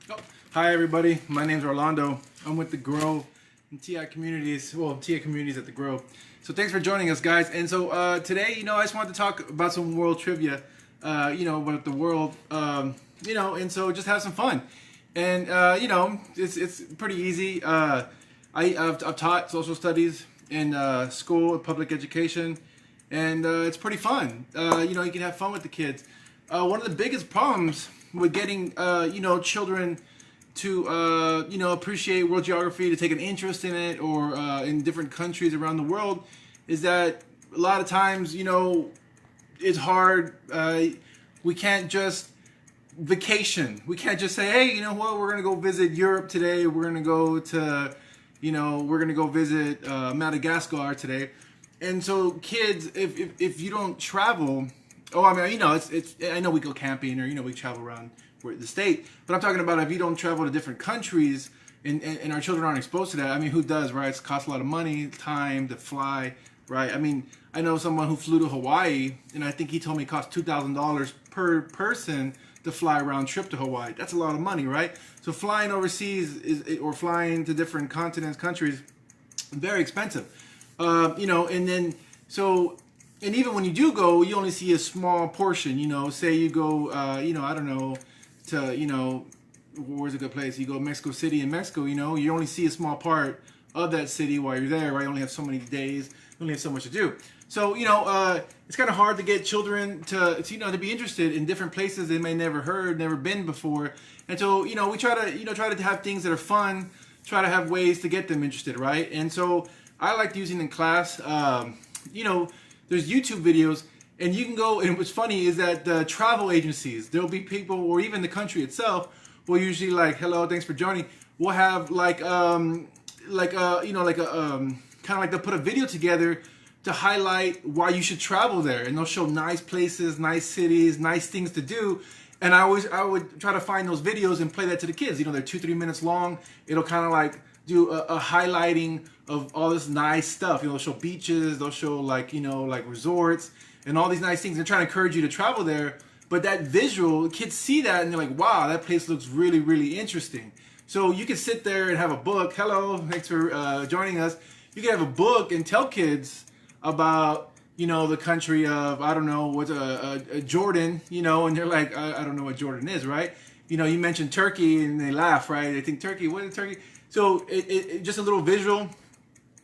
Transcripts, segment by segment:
Oh, hi everybody, my name's Rolando. I'm with the Grow and TI communities, well, TI communities at the Grow. So thanks for joining us, guys. And so today, I just wanted to talk about some world trivia, about the world, and so just have some fun. And it's pretty easy. I've taught social studies in school, public education, and it's pretty fun. You can have fun with the kids. One of the biggest problems with getting children to appreciate world geography, to take an interest in it, or in different countries around the world, is that a lot of times it's hard. We can't just vacation. We can't just say, hey, we're gonna go visit Europe today. We're gonna go to we're gonna go visit Madagascar today. And so kids, if you don't travel, I know we go camping, or we travel around the state, but I'm talking about if you don't travel to different countries and our children aren't exposed to that. I mean, who does, right? It costs a lot of money, time to fly, right? I mean, I know someone who flew to Hawaii, and I think he told me it cost $2,000 per person to fly a round trip to Hawaii. That's a lot of money, right? So flying overseas or flying to different continents, countries, very expensive. And then and even when you do go, you only see a small portion. Say you go, I don't know, to where's a good place? You go to Mexico City in Mexico. You only see a small part of that city while you're there, right? You only have so many days, you only have so much to do. So it's kind of hard to get children to be interested in different places they may never been before. And so we try to have things that are fun, try to have ways to get them interested, right? And so I like using in class, there's YouTube videos, and you can go, and what's funny is that the travel agencies, there'll be people, or even the country itself, will usually like, hello, thanks for joining. We'll have kind of like they'll put a video together to highlight why you should travel there, and they'll show nice places, nice cities, nice things to do. And I would try to find those videos and play that to the kids. They're 2-3 minutes long. It'll kind of like do a highlighting of all this nice stuff. They'll show beaches, they'll show like resorts and all these nice things. They're trying to encourage you to travel there. But that visual, kids see that and they're like, wow, that place looks really, really interesting. So you can sit there and have a book. Hello, thanks for joining us. You can have a book and tell kids about the country of, I don't know, what's Jordan, and they're like, I don't know what Jordan is, right? You mentioned Turkey and they laugh, right? They think Turkey, what is Turkey? So it just a little visual,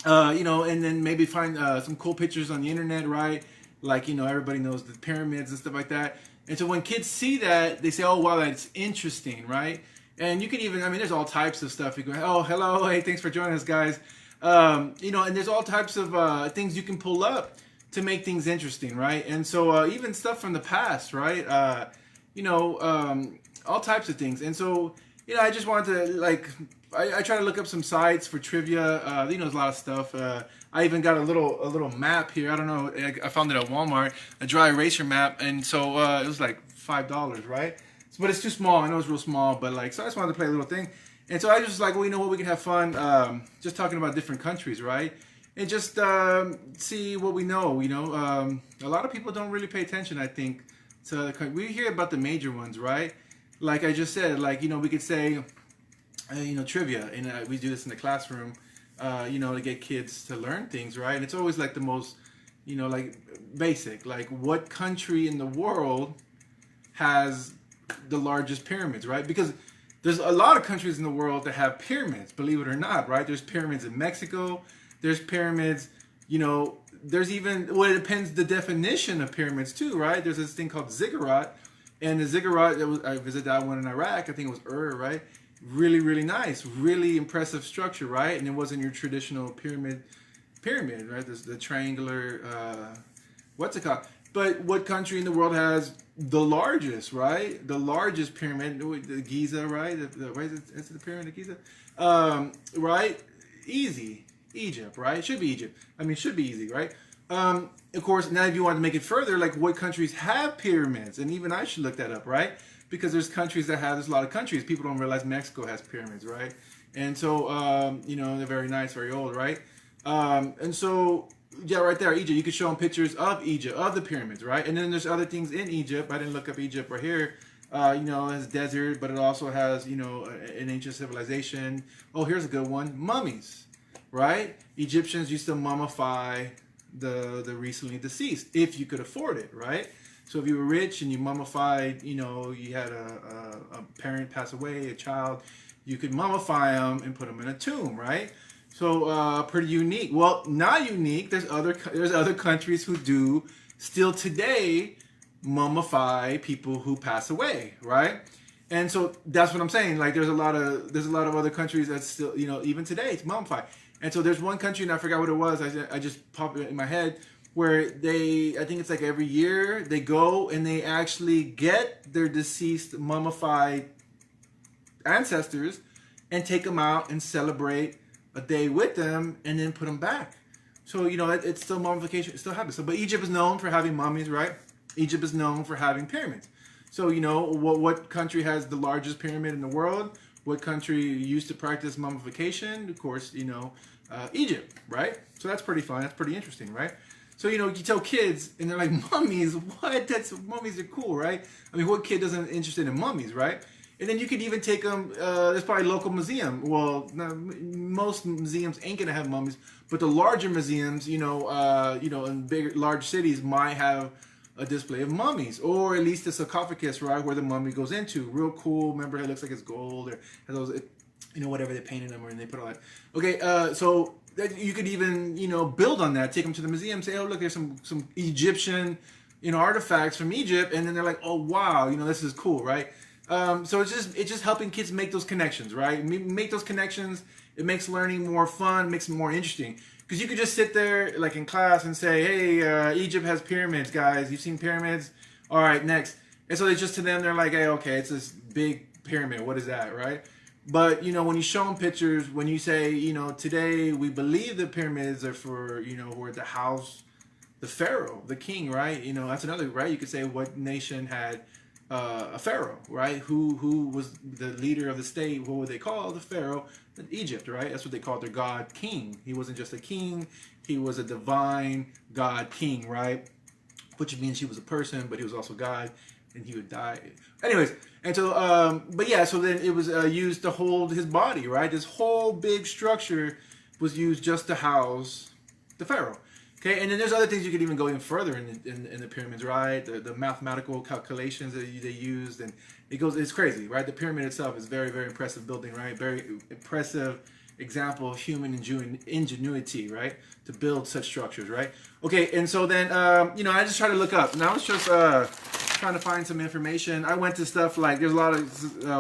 and then maybe find some cool pictures on the internet, right? Like, everybody knows the pyramids and stuff like that. And so when kids see that, they say, oh, wow, that's interesting, right? And you can even, there's all types of stuff. You go, oh, hello, hey, thanks for joining us, guys. And there's all types of things you can pull up to make things interesting, right? And so even stuff from the past, right? All types of things. And so, I just wanted to, I try to look up some sites for trivia. There's a lot of stuff. I even got a little map here. I don't know. I found it at Walmart, a dry eraser map, and so it was like $5, right? But it's too small. I know it's real small, but so I just wanted to play a little thing. And so I just well, we can have fun, just talking about different countries, right? And just see what we know. A lot of people don't really pay attention, I think, to the country. We hear about the major ones, right? Like I just said, we could say, trivia, and we do this in the classroom, to get kids to learn things, right? And it's always like the most, basic, what country in the world has the largest pyramids, right? Because there's a lot of countries in the world that have pyramids, believe it or not, right? There's pyramids in Mexico, there's pyramids, there's even, it depends the definition of pyramids too, right? There's this thing called ziggurat, and the ziggurat, I visited that one in Iraq, I think it was right? Really, really nice, really impressive structure, right? And it wasn't your traditional pyramid, right? There's the triangular, what's it called? But what country in the world has the largest, right? The largest pyramid, the Giza, right? Is it the pyramid of Giza? Right? Easy. Egypt, right? It should be Egypt. It should be easy, right? Of course, now if you want to make it further, what countries have pyramids? And even I should look that up, right? Because there's countries there's a lot of countries. People don't realize Mexico has pyramids, right? And so, they're very nice, very old, right? And so, yeah, right there, Egypt. You could show them pictures of Egypt, of the pyramids, right? And then there's other things in Egypt. I didn't look up Egypt right here. You know, it has desert, but it also has, you know, an ancient civilization. Oh, here's a good one: mummies, right? Egyptians used to mummify the recently deceased if you could afford it, right? So if you were rich and you mummified, you know, you had a parent pass away, a child, you could mummify them and put them in a tomb, right? So pretty unique. Well, not unique. There's other countries who do still today mummify people who pass away, right? And so that's what I'm saying. Like there's a lot of other countries that still, you know, even today it's mummified. And so there's one country, and I forgot what it was. I just popped it in my head, where I think it's like every year they go and they actually get their deceased mummified ancestors and take them out and celebrate a day with them and then put them back. So, you know, it's still mummification. It still happens. So, but Egypt is known for having mummies, right? Egypt is known for having pyramids. So, you know, what country has the largest pyramid in the world? What country used to practice mummification? Of course, you know, Egypt, right? So that's pretty fun. That's pretty interesting, right? So, you know, you tell kids and they're like, mummies, what? Mummies are cool, right? I mean, what kid isn't interested in mummies, right? And then you could even take them, there's probably a local museum. Well, most museums ain't gonna have mummies, but the larger museums, you know, in large cities might have a display of mummies, or at least a sarcophagus, right, where the mummy goes into. Real cool. Remember, it looks like it's gold, or has those, you know, whatever they painted them, or they put all that. Okay, so that you could even, you know, build on that, take them to the museum, say, oh look, there's some Egyptian, you know, artifacts from Egypt, and then they're like, oh wow, you know, this is cool, right? So it's just helping kids make those connections, right? Make those connections. It makes learning more fun, makes it more interesting. Because you could just sit there, like in class, and say, hey, Egypt has pyramids, guys. You've seen pyramids? All right, next. And so they just, to them, they're like, hey, okay, it's this big pyramid. What is that, right? But, you know, when you show them pictures, when you say, you know, today we believe the pyramids are for, you know, who are the house, the pharaoh, the king, right? You know, that's another, right? You could say what nation had a pharaoh, right? Who was the leader of the state? What would they call the pharaoh? Egypt, right? That's what they called their god king. He wasn't just a king; he was a divine god king, right? Which means he was a person, but he was also God, and he would die. Anyways, and so, but yeah, so then it was used to hold his body, right? This whole big structure was used just to house the pharaoh. Okay, and then there's other things you could even go even further in the pyramids, right? The mathematical calculations that they used, and it's crazy, right? The pyramid itself is very, very impressive building, right? Very impressive example of human ingenuity, right? To build such structures, right? Okay, and so then, you know, I just try to look up, and I was just trying to find some information. I went to stuff like, there's a lot of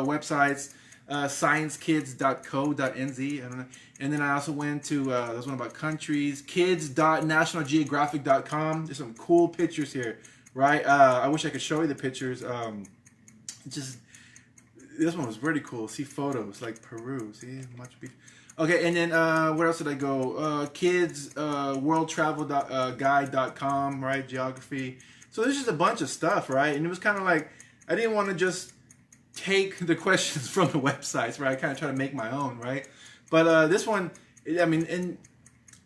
websites, sciencekids.co.nz, I don't know. And then I also went to, there's one about countries, kids.nationalgeographic.com. There's some cool pictures here, right? I wish I could show you the pictures. This one was really cool. See photos, like Peru, see, Machu Picchu. Okay, and then where else did I go? Worldtravelguide.com, right? Geography. So there's just a bunch of stuff, right? And it was kind of like, I didn't want to just take the questions from the websites, right? I kind of try to make my own, right? But this one, I mean, and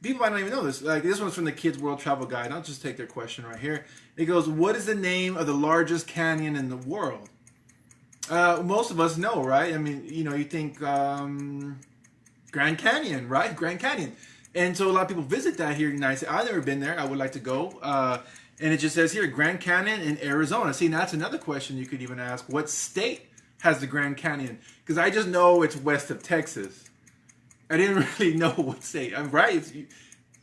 people might not even know this. Like, this one's from the Kids World Travel Guide. I'll just take their question right here. It goes, what is the name of the largest canyon in the world? Most of us know, right? I mean, you know, you think Grand Canyon, right? Grand Canyon. And so a lot of people visit that here in the United States. I've never been there. I would like to go. And it just says here, Grand Canyon in Arizona. See, that's another question you could even ask. What state has the Grand Canyon? Because I just know it's west of Texas. I didn't really know what state. I'm right.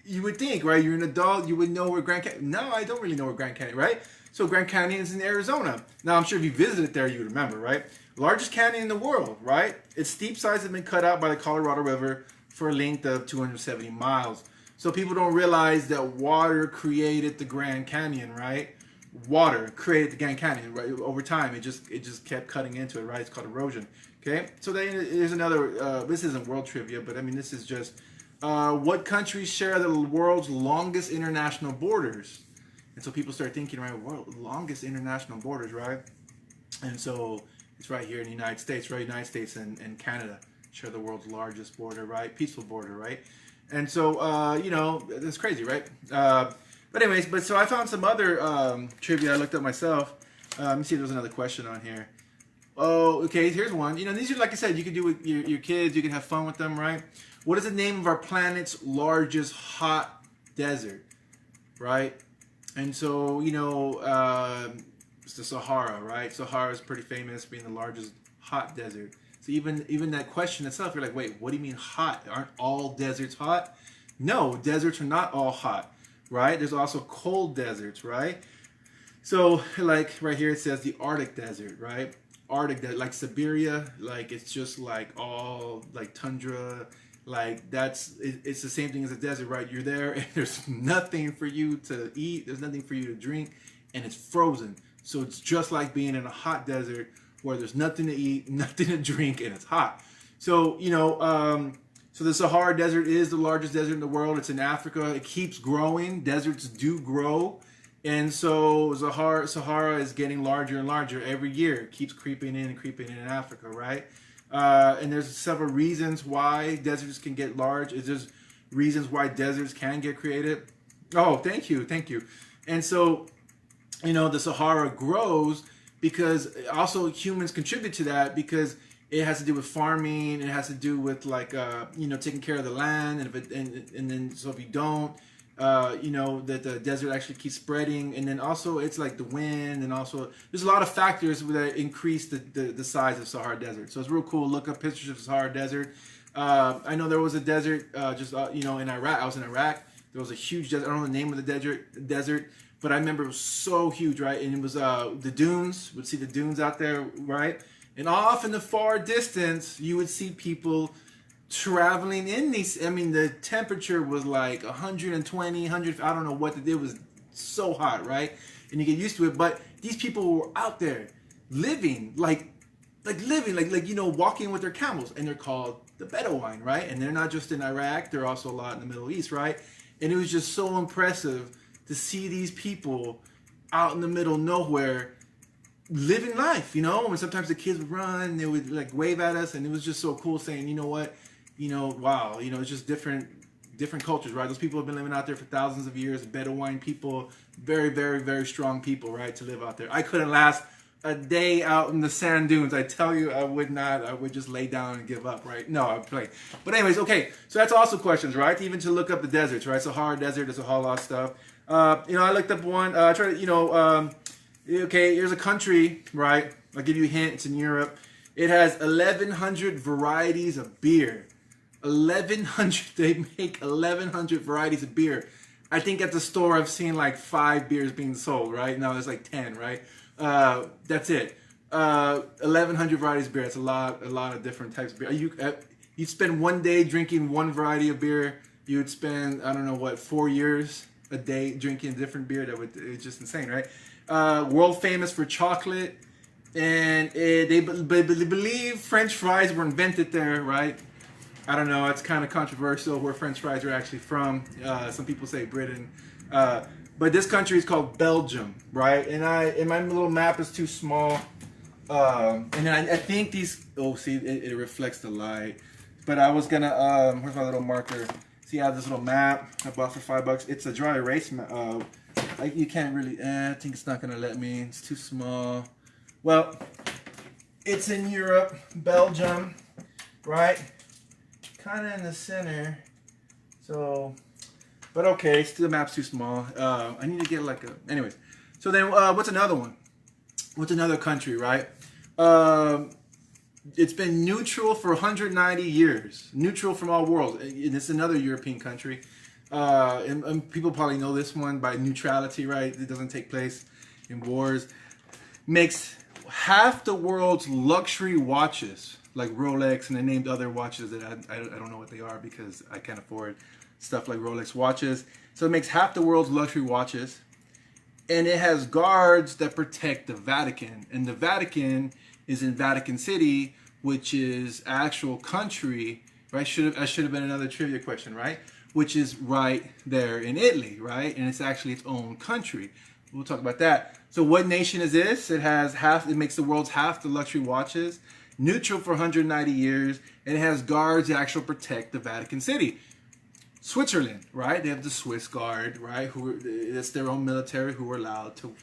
You would think, right? You're an adult. You would know where Grand Canyon. No, I don't really know where Grand Canyon, right? So Grand Canyon is in Arizona. Now, I'm sure if you visited there, you would remember, right? Largest canyon in the world, right? Its steep sides have been cut out by the Colorado River for a length of 270 miles. So people don't realize that water created the Grand Canyon, right? Water created the Grand Canyon, right? Over time, it just kept cutting into it, right? It's called erosion. Okay, so there's another. This isn't world trivia, but I mean, this is just what countries share the world's longest international borders? And so people start thinking, right, world longest international borders, right? And so it's right here in the United States, right? United States and Canada share the world's largest border, right? Peaceful border, right? And so you know, it's crazy, right? But anyways, so I found some other trivia I looked up myself. Let me see if there's another question on here. Oh, okay. Here's one. You know, these are, like I said, you can do with your kids. You can have fun with them, right? What is the name of our planet's largest hot desert, right? And so, you know, it's the Sahara, right? Sahara is pretty famous, being the largest hot desert. So even that question itself, you're like, wait, what do you mean hot? Aren't all deserts hot? No, deserts are not all hot, right? There's also cold deserts, right? So, like right here, it says the Arctic desert, right? Arctic desert, like Siberia, like it's just like all like tundra, like it's the same thing as a desert, right? You're there, and there's nothing for you to eat, there's nothing for you to drink, and it's frozen. So it's just like being in a hot desert where there's nothing to eat, nothing to drink, and it's hot. So so the Sahara Desert is the largest desert in the world. It's in Africa. It keeps growing. Deserts do grow. And so Sahara is getting larger and larger every year. It keeps creeping in Africa, right? And there's several reasons why deserts can get large. It's just reasons why deserts can get created. Oh, thank you. And so, the Sahara grows because also humans contribute to that, because it has to do with farming. It has to do with like taking care of the land, and then so if you don't, that the desert actually keeps spreading, and then also it's like the wind, and also there's a lot of factors that increase the size of Sahara Desert. So it's real cool. Look up pictures of Sahara Desert. I know there was a desert in Iraq. I was in Iraq. There was a huge desert. I don't know the name of the desert, but I remember it was so huge, right? And it was the dunes. Would see the dunes out there, right? And off in the far distance, you would see people traveling in these. I mean, the temperature was like 120, 100. I don't know what it was. So hot, right? And you get used to it. But these people were out there living, walking with their camels, and they're called the Bedouin, right? And they're not just in Iraq. They're also a lot in the Middle East, right? And it was just so impressive to see these people out in the middle of nowhere living life, and sometimes the kids would run, they would like wave at us, and it was just so cool, saying, wow, it's just different cultures, right? Those people have been living out there for thousands of years. Bedouin people, very, very, very strong people, right, to live out there. I couldn't last a day out in the sand dunes. I tell you, I would not. I would just lay down and give up, right? No, I'd play. But anyways, okay, so that's also questions, right? Even to look up the deserts, right? Sahara Desert, there's a whole lot of stuff. I looked up one, okay, here's a country, right? I'll give you a hint. It's in Europe. It has 1,100 varieties of beer. 1,100. They make 1,100 varieties of beer. I think at the store I've seen like 5 beers being sold, right? Now there's like 10, right? That's it. 1,100 varieties of beer. It's a lot of different types of beer. You spend one day drinking one variety of beer. You would spend, I don't know what, 4 years a day drinking different beer. It's just insane, right? World famous for chocolate, and they believe French fries were invented there, right? I don't know, it's kind of controversial where French fries are actually from. Some people say Britain, but this country is called Belgium, right? And my little map is too small, and then I think these. Oh, see, it reflects the light. But I was gonna. Where's my little marker? See, I have this little map I bought for $5. It's a dry erase map. You can't really, I think it's not going to let me. It's too small. Well, it's in Europe, Belgium, right? Kind of in the center. So, but okay, still the map's too small. I need to get like a, anyways. So then what's another one? What's another country, right? It's been neutral for 190 years. Neutral from all worlds. And it's another European country. And people probably know this one by neutrality, right? It doesn't take place in wars. Makes half the world's luxury watches, like Rolex, and they named other watches that I don't know what they are because I can't afford stuff like Rolex watches. So it makes half the world's luxury watches. And it has guards that protect the Vatican. And the Vatican is in Vatican City, which is actual country, right? That should have been another trivia question, right? Which is right there in Italy, right? And it's actually its own country. We'll talk about that. So what nation is this? It makes the world's half the luxury watches, neutral for 190 years, and it has guards that actually protect the Vatican City. Switzerland, right? They have the Swiss Guard, right? It's their own military who are allowed to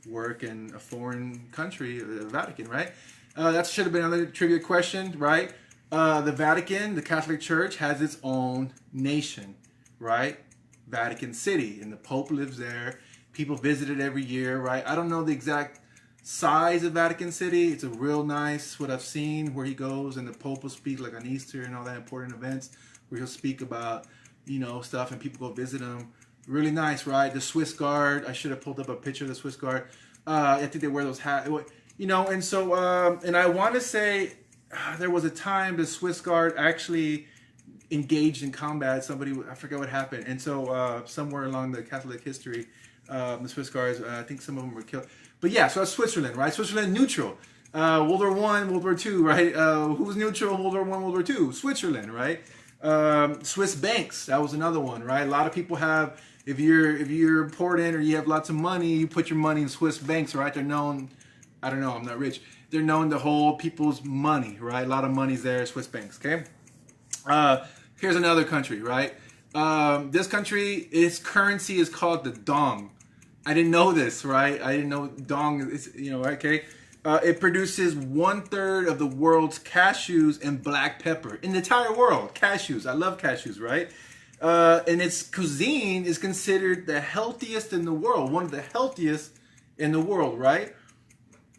work in a foreign country, the Vatican, right? That should have been another trivia question, right? The Vatican, the Catholic Church, has its own nation, right? Vatican City, and the Pope lives there. People visit it every year, right? I don't know the exact size of Vatican City. It's a real nice, what I've seen, where he goes and the Pope will speak like on Easter and all that important events, where he'll speak about, stuff and people go visit him. Really nice, right? The Swiss Guard, I should have pulled up a picture of the Swiss Guard. I think they wear those hats, and so, and I want to say there was a time the Swiss Guard actually engaged in combat. Somebody, I forget what happened. And so somewhere along the Catholic history, the Swiss Guards, I think some of them were killed. But yeah, so that's Switzerland, right? Switzerland neutral. World War I, World War II, right? Who was neutral in World War I, World War II? Switzerland, right? Swiss banks, that was another one, right? A lot of people have, if you're important or you have lots of money, you put your money in Swiss banks, right? They're known, I don't know, I'm not rich. They're known to hold people's money, right? A lot of money's there, Swiss banks, okay? Here's another country, right? This country, its currency is called the dong. I didn't know this, right? I didn't know dong is, okay? It produces 1/3 of the world's cashews and black pepper in the entire world. Cashews, I love cashews, right? And its cuisine is considered the healthiest in the world, one of the healthiest in the world, right?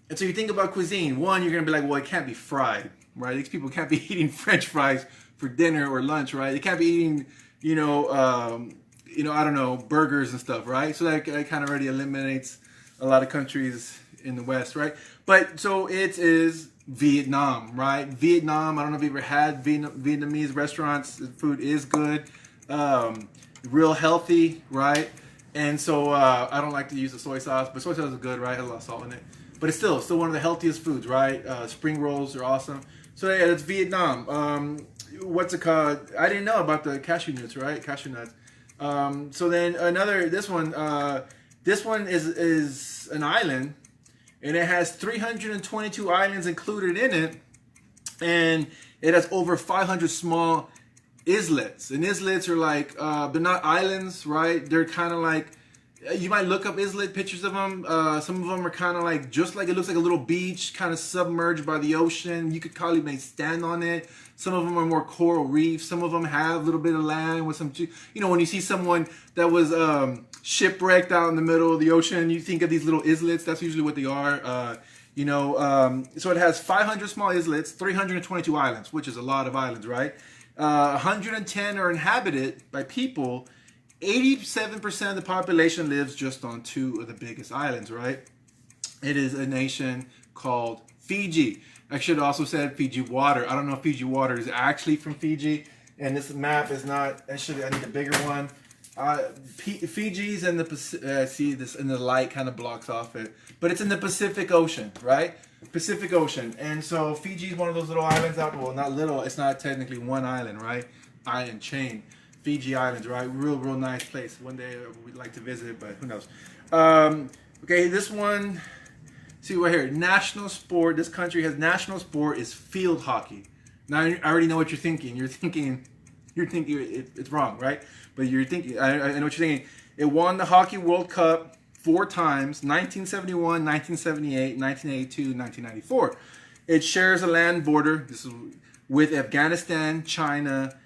And so you think about cuisine. One, you're gonna be like, well, it can't be fried, right? These people can't be eating French fries for dinner or lunch, right? They can't be eating, I don't know, burgers and stuff, right? So that kind of already eliminates a lot of countries in the West, right? But so it is Vietnam, right? Vietnam, I don't know if you ever had Vietnamese restaurants. The food is good, real healthy, right? And so I don't like to use the soy sauce, but soy sauce is good, right? It has a lot of salt in it. But it's still one of the healthiest foods, right? Spring rolls are awesome. So yeah, that's Vietnam. What's it called? I didn't know about the cashew nuts, right? Cashew nuts. So then this one is an island, and it has 322 islands included in it, and it has over 500 small islets. And islets are like, they're not islands, right? They're kind of like, you might look up islet pictures of them. Some of them are kind of like, just like it looks like a little beach, kind of submerged by the ocean. You could probably maybe stand on it. Some of them are more coral reefs. Some of them have a little bit of land with some, when you see someone that was shipwrecked out in the middle of the ocean, you think of these little islets. That's usually what they are. So it has 500 small islets, 322 islands, which is a lot of islands, right? 110 are inhabited by people. 87% of the population lives just on 2 of the biggest islands, right? It is a nation called Fiji. I should have also said Fiji water. I don't know if Fiji water is actually from Fiji, and this map is not. I need a bigger one. Fiji's in the see this in the light kind of blocks off it, but it's in the Pacific Ocean, right? Pacific Ocean, and so Fiji is one of those little islands out. Well, not little. It's not technically one island, right? Island chain. Fiji Islands, right? Real nice place. One day we'd like to visit, but who knows? Okay, this one. See right here. National sport. This country has national sport is field hockey. Now I already know what you're thinking. You're thinking it's wrong, right? But you're thinking. I know what you're thinking. It won the Hockey World Cup 4 times: 1971, 1978, 1982, 1994. It shares a land border. This is with Afghanistan, China,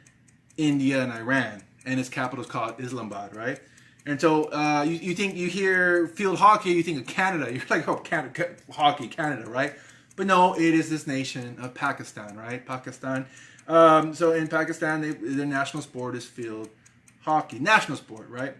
India, and Iran, and its capital is called Islamabad, right? And so you hear field hockey, you think of Canada. You're like, oh, hockey, Canada, right? But no, it is this nation of Pakistan, right? Pakistan. So in Pakistan, their national sport is field hockey. National sport, right?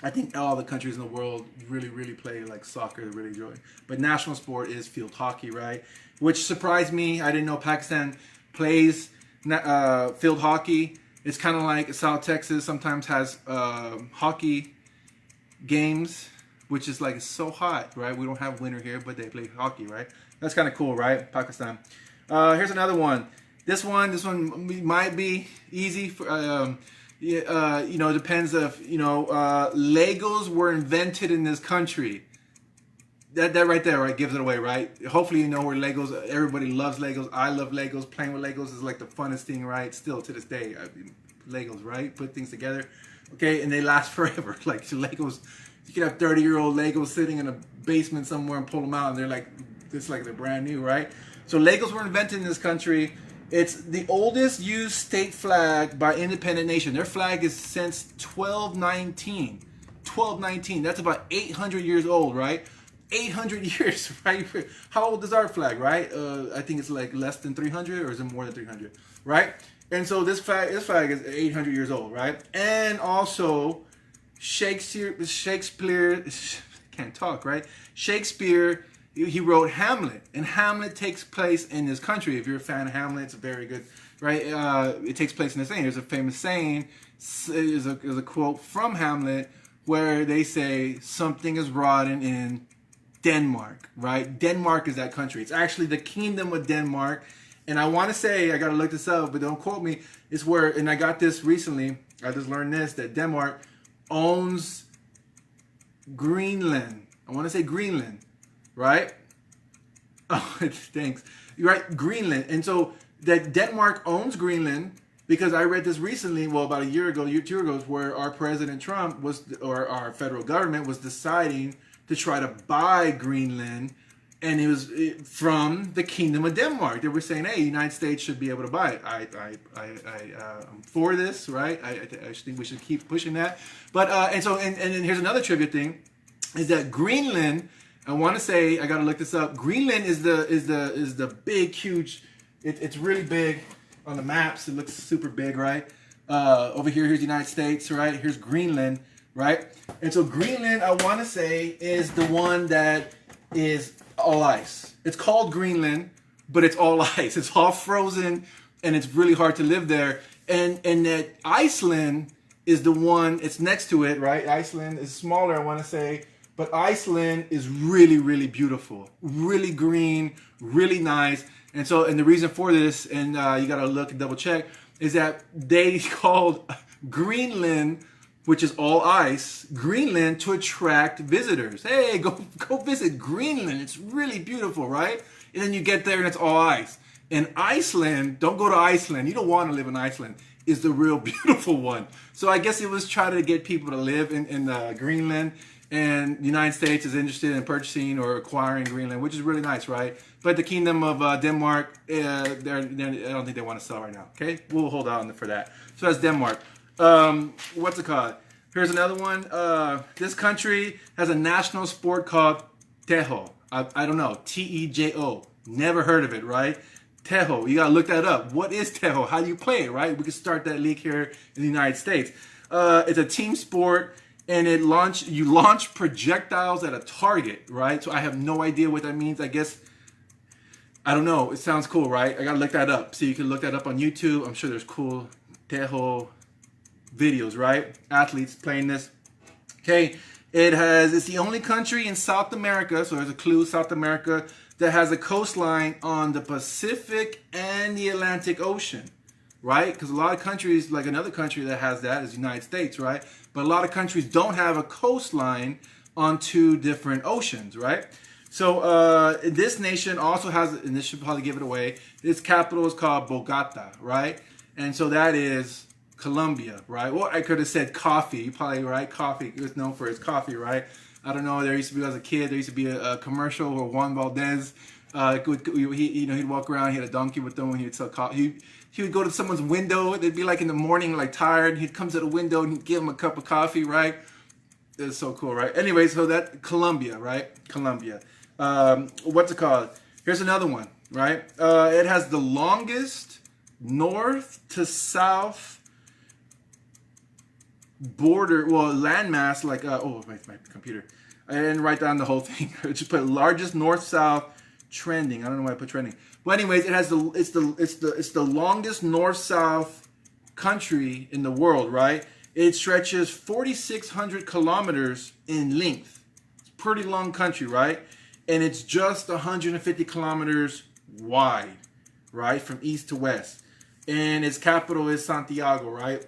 I think all the countries in the world really play like soccer. They really enjoy it. But national sport is field hockey, right? Which surprised me. I didn't know Pakistan plays field hockey. It's kind of like South Texas sometimes has hockey games, which is like so hot, right? We don't have winter here, but they play hockey, right? That's kind of cool, right? Pakistan. Here's another one. This one might be easy for. It depends if Legos were invented in this country. That right there, right, gives it away, right? Hopefully you know where Legos. Everybody loves Legos. I love Legos. Playing with Legos is like the funnest thing, right? Still to this day, Legos, right? Put things together, okay, and they last forever. Like so Legos, you could have 30-year-old Legos sitting in a basement somewhere and pull them out, and they're like, it's like they're brand new, right? So Legos were invented in this country. It's the oldest used state flag by independent nation. Their flag is since 1219. 1219. That's about 800 years old, right? 800 years, right? How old is our flag, right? I think it's like less than 300, or is it more than 300, right? And so this flag is 800 years old, right? And also Shakespeare can't talk, right? Shakespeare, he wrote Hamlet, and Hamlet takes place in this country. If you're a fan of Hamlet, it's very good, right? It takes place in this thing. There's a famous saying, there's a quote from Hamlet where they say something is rotten in Denmark, right? Denmark is that country. It's actually the Kingdom of Denmark. And I want to say, I got to look this up, but don't quote me. It's where, and I got this recently, I just learned this, that Denmark owns Greenland. I want to say Greenland, right? Oh, thanks. You're right, Greenland. And so that Denmark owns Greenland, because I read this recently, well, about a year ago, 2 years ago, where our President Trump was, or our federal government was deciding to try to buy Greenland, and it was from the Kingdom of Denmark. They were saying, hey, the United States should be able to buy it. I'm for this, right? I think we should keep pushing that. But, and then here's another trivia thing, is that Greenland, I want to say, I got to look this up. Greenland is the big, huge, it's really big on the maps. It looks super big, right? Over here, here's the United States, right? Here's Greenland, right? And so Greenland, I want to say, is the one that is all ice. It's called Greenland, but it's all ice. It's all frozen, and it's really hard to live there. And that Iceland is the one, it's next to it, right? Iceland is smaller, I want to say, but Iceland is really, really beautiful, really green, really nice. And so, and the reason for this, and you got to look and double check, is that they called Greenland, which is all ice, Greenland, to attract visitors. Hey, go visit Greenland. It's really beautiful, right? And then you get there and it's all ice. And Iceland, don't go to Iceland. You don't want to live in Iceland. Is the real beautiful one. So I guess it was trying to get people to live in Greenland. And the United States is interested in purchasing or acquiring Greenland, which is really nice, right? But the Kingdom of Denmark, I don't think they want to sell right now, okay? We'll hold on for that. So that's Denmark. What's it called? Here's another one. This country has a national sport called Tejo. I don't know. Tejo. Never heard of it, right? Tejo. You gotta look that up. What is Tejo? How do you play it, right? We can start that league here in the United States. It's a team sport, and you launch projectiles at a target, right? So I have no idea what that means. I guess, I don't know. It sounds cool, right? I gotta look that up. So you can look that up on YouTube. I'm sure there's cool Tejo videos, right? Athletes playing this. Okay, it's the only country in South America, so there's a clue, South America, that has a coastline on the Pacific and the Atlantic Ocean, right? Because a lot of countries, like another country that has that is the United States, right? But a lot of countries don't have a coastline on two different oceans, right? So this nation also has, and this should probably give it away, its capital is called Bogota, right? And so that is Colombia, right? Well, I could have said coffee. You probably, right? Coffee is known for its coffee, right? I don't know. There used to be, as a kid, there used to be a commercial where Juan Valdez, he'd walk around, he had a donkey with him, and he'd sell coffee. He would go to someone's window. They'd be like in the morning, like tired. He'd come to the window and give him a cup of coffee, right? It's so cool, right? Anyway, so that Colombia, right? Colombia. What's it called? Here's another one, right? It has the longest north to south border, well, landmass, like my computer. I didn't write down the whole thing. I just put largest north-south trending. I don't know why I put trending. But anyways, it's the longest north-south country in the world, right? It stretches 4,600 kilometers in length. It's a pretty long country, right? And it's just 150 kilometers wide, right, from east to west. And its capital is Santiago, right?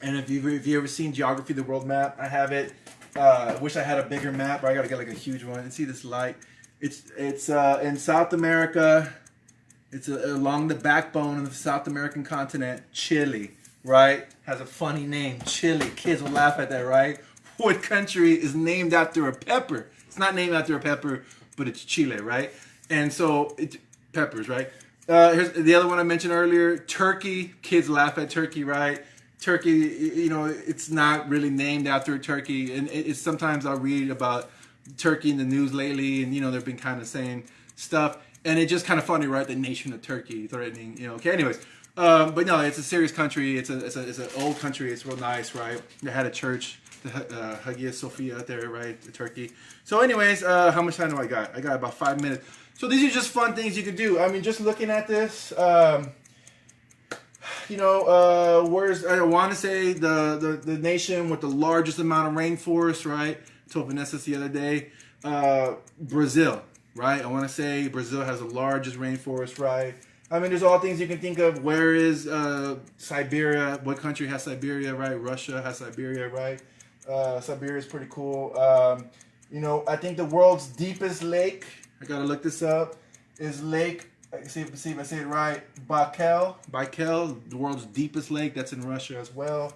And if you've ever seen Geography of the World map, I have it. I wish I had a bigger map, but I gotta get like a huge one. And see this light? It's in South America. It's along the backbone of the South American continent. Chile, right? Has a funny name, Chile. Kids will laugh at that, right? What country is named after a pepper? It's not named after a pepper, but it's Chile, right? And so peppers, right? Here's the other one I mentioned earlier. Turkey. Kids laugh at turkey, right? Turkey, you know, it's not really named after a turkey, and it's sometimes I'll read about Turkey in the news lately, and you know they've been kind of saying stuff, and it's just kind of funny, right? The nation of Turkey threatening, you know. Okay, anyways, but no, it's a serious country. It's an old country. It's real nice, right? They had a church, the Hagia Sophia out there, right? Turkey. So, anyways, how much time do I got? I got about 5 minutes. So these are just fun things you could do. I mean, just looking at this. You know, I want to say the nation with the largest amount of rainforest, right? I told Vanessa the other day, Brazil, right? I want to say Brazil has the largest rainforest, right? I mean, there's all things you can think of. Where is Siberia? What country has Siberia, right? Russia has Siberia, right? Siberia is pretty cool. You know, I think the world's deepest lake, I gotta look this up, is Lake, see if I say it right, Baikal, the world's deepest lake. That's in Russia as well.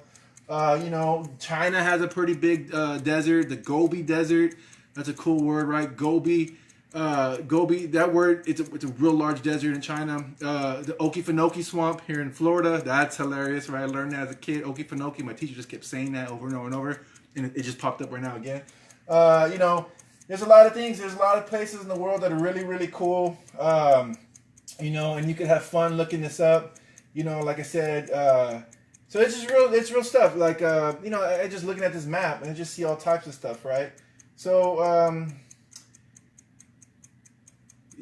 You know, China has a pretty big desert, the Gobi Desert. That's a cool word, right? Gobi, that word, it's a real large desert in China. The Okefenokee Swamp here in Florida, that's hilarious, right? I learned that as a kid, Okefenokee. My teacher just kept saying that over and over and over, and it just popped up right now again. You know, there's a lot of things, there's a lot of places in the world that are really, really cool. You know, and you can have fun looking this up. You know, like I said, so it's real stuff. Like, you know, I just looking at this map and I just see all types of stuff, right? So,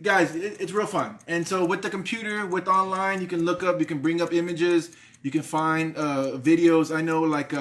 guys, it's real fun. And so with the computer, with online, you can look up, you can bring up images, you can find videos. I know, like,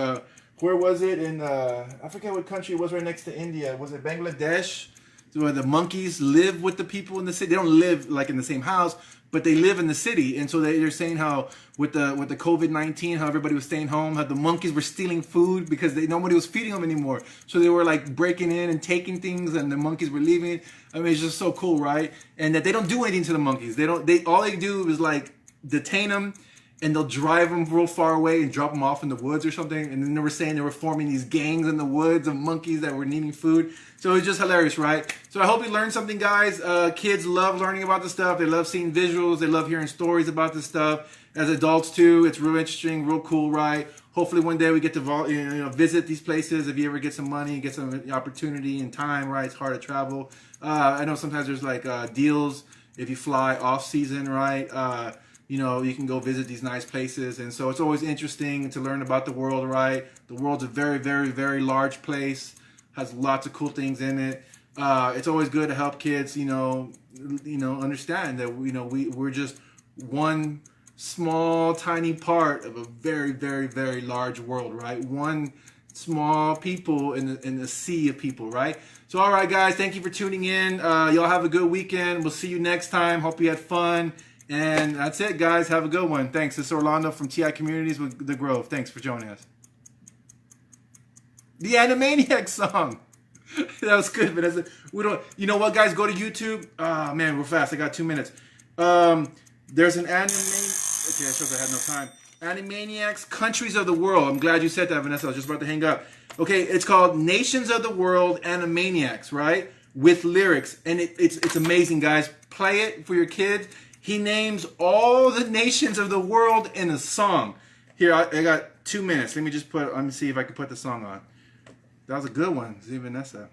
where was it? In, I forget what country it was, right next to India. Was it Bangladesh? Where the monkeys live with the people in the city. They don't live like in the same house, but they live in the city. And so they're saying how with the COVID-19, how everybody was staying home, how the monkeys were stealing food because nobody was feeding them anymore. So they were like breaking in and taking things, and the monkeys were leaving. I mean, it's just so cool, right? And that they don't do anything to the monkeys. All they do is like detain them, and they'll drive them real far away and drop them off in the woods or something. And then they were saying they were forming these gangs in the woods of monkeys that were needing food. So it's just hilarious, right? So I hope you learned something, guys. Kids love learning about this stuff. They love seeing visuals. They love hearing stories about this stuff. As adults, too, it's real interesting, real cool, right? Hopefully one day we get to visit these places. If you ever get some money, get some opportunity and time, right? It's hard to travel. I know sometimes there's like deals if you fly off season, right? You know, you can go visit these nice places. And so it's always interesting to learn about the world, right? The world's a very, very, very large place. Has lots of cool things in it. It's always good to help kids, you know, understand that, you know, we're just one small, tiny part of a very, very, very large world, right? One small people in the sea of people, right? So, all right, guys, thank you for tuning in. Y'all have a good weekend. We'll see you next time. Hope you had fun. And that's it, guys. Have a good one. Thanks. This is Rolando from TI Communities with The Grove. Thanks for joining us. The Animaniacs song. That was good, but we don't. You know what, guys? Go to YouTube. Ah, man, real fast. I got 2 minutes. There's an anime. Okay, I suppose I had no time. Animaniacs, Countries of the World. I'm glad you said that, Vanessa. I was just about to hang up. Okay, it's called Nations of the World Animaniacs, right? With lyrics, and it's amazing, guys. Play it for your kids. He names all the nations of the world in a song. Here, I got 2 minutes. Let me see if I can put the song on. That was a good one. See, Vanessa.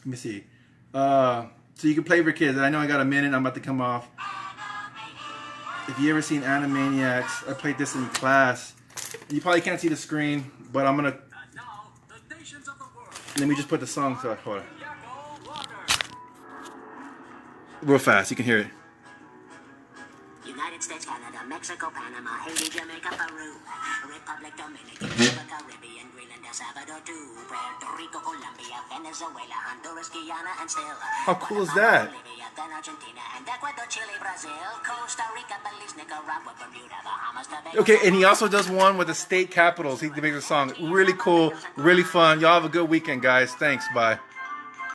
Let me see. So you can play for kids. I know I got a minute. I'm about to come off. If you ever seen Animaniacs, I played this in class. You probably can't see the screen, but I'm going to... Let me just put the song to it. Hold on. Real fast. You can hear it. United States, Canada, Mexico, Panama, Haiti, Jamaica, Peru, Republic Dominican, Cuba, Caribbean, Greenland, El Salvador, too, Puerto Rico, Colombia, Venezuela, Honduras, Guyana, and still. How cool is that? Bolivia, then Argentina, and Ecuador, Chile, Brazil, Costa Rica, Belize, Nicaragua, Bermuda, Bahamas, Tobago. Okay, and he also does one with the state capitals. He makes a song. Really cool, really fun. Y'all have a good weekend, guys. Thanks. Bye.